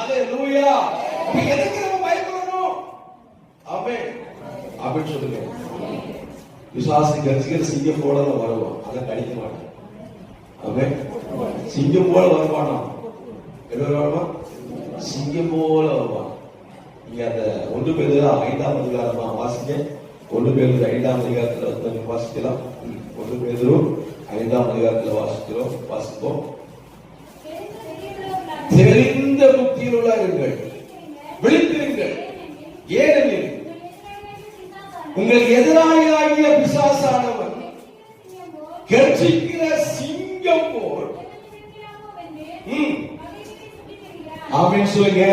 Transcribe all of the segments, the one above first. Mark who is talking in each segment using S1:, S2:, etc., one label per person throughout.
S1: ஹalleluya. எதுக்கு நம்ம பயப்படணும்? ஆமென். ஆமென் சொல்லுங்க. விசுவாசி கட்சிக்கிற சிங்கம் போல வருவான், அதை கடிக்க மாட்டான். ஆமென். சிங்கம் போல வருவானா? எப்படி வருவானா? சிங்கம் போல வருவான். நீங்க அந்த 1 பேதுரு 5ஆம் அதிகாரமா வாசிங்க. 1 பேதுரு 5ஆம் அதிகாரத்துல வாசிக்கலாம். 1 பேதுரு 5ஆம் அதிகாரத்துல வாசிப்போம். தெரிந்த புத்தியுள்ள இருங்கள், விழித்திருங்கள். ஏனெனில் உங்கள் எதிராளியாகிய பிசாசானவன் கர்ஜிக்கிற சிங்கம் போல். ஆமென் சொல்லுங்க.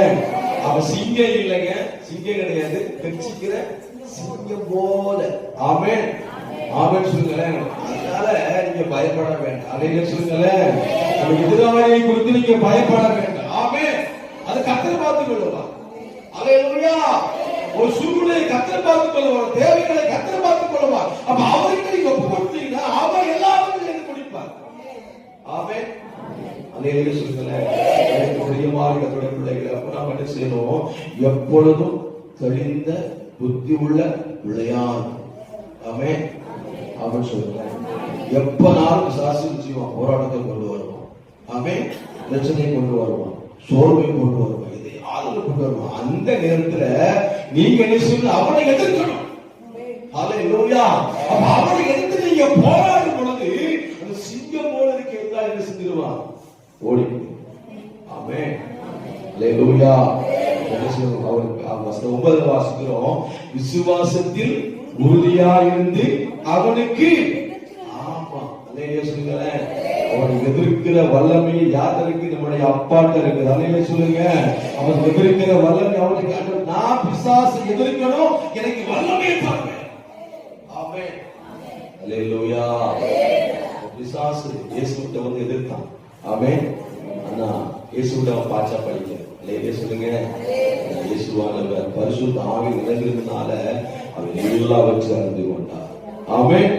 S1: அவன் சிங்கம் இல்லைங்க, சிங்கம் கிடையாது, கர்ஜிக்கிற சிங்கம் போல. ஆமென். ஆமென் சொல்லுங்களேன். அதனால நீங்க பயப்பட வேண்டாம். அதையே சொல்லுங்களேன். எதிராளியை குறித்து நீங்க பயப்பட வேண்டாம். ஆமென். அது கர்த்தர் பார்த்துக் கொள்வார். ஹalleluya. ஒரு சூழ்நிலையை கர்த்தர் பார்த்துக் கொள்வார், தேவைகளை கர்த்தர் பார்த்துக் கொள்வார். அப்ப அவருக்கு நீங்க ஒப்பு கொடுத்தீங்கன்னா அவர் எல்லாவற்றையும் எடுத்து முடிப்பார். ஆமென். ஹalleluya சொல்லுங்களேன். பிரியமான கர்த்தருடைய பிள்ளைகளே, அப்ப நாம என்ன செய்யணும்? எப்பொழுதும் தெளிந்த புத்தி உள்ள பிள்ளையார். ஆமென். ஆமென் சொல்லுங்களேன். எப்பனாலும் பிசாசு செய்வான், போராட்டத்தை கொண்டு வருவான். ஆமென். பிரச்சனையை கொண்டு வருவான், சோர்வை கொண்டு வருவான், இதை ஆளுநை கொண்டு வருவான். அந்த நேரத்துல நீங்க என்ன செய்யணும்? அவனை எதிர்க்கணும். ஹalleluya. அப்ப அவனை எதிர்த்து நீங்க போராடும் பொழுது அந்த சிங்கம் போல இருக்க எல்லாரும் என்ன செஞ்சிருவான்? ஓடி. ஆமென். ஹalleluya. அவருக்கு 9 வாசிக்கிறோம். விசுவாசத்தில் உறுதியாயிருந்து அவனுக்கு சொல்லுங்களேன். அவனை எதிர்க்கிற வல்லமை யாருக்கு? நம்முடைய அப்பாட்ட இருக்குது. அலையில சொல்லுங்க. அவன் எதிர்க்கிற வல்லமை அவனுக்கு. நான் பிசாசு எதிர்க்கணும், எனக்கு வல்லமை தாங்க. ஆமென். ஹalleluya. பிசாசு இயேசுவிட்ட வந்து எதிர்த்தான். ஆமென். ஆனா இயேசுவிட்ட அவன் பாச்சா படிக்க. அலையில சொல்லுங்க. இயேசுவானவர் பரிசுத்த ஆவி நிறைந்திருந்தனால அவன் எல்லாவற்றையும் அறிந்து கொண்டார். ஆமென்.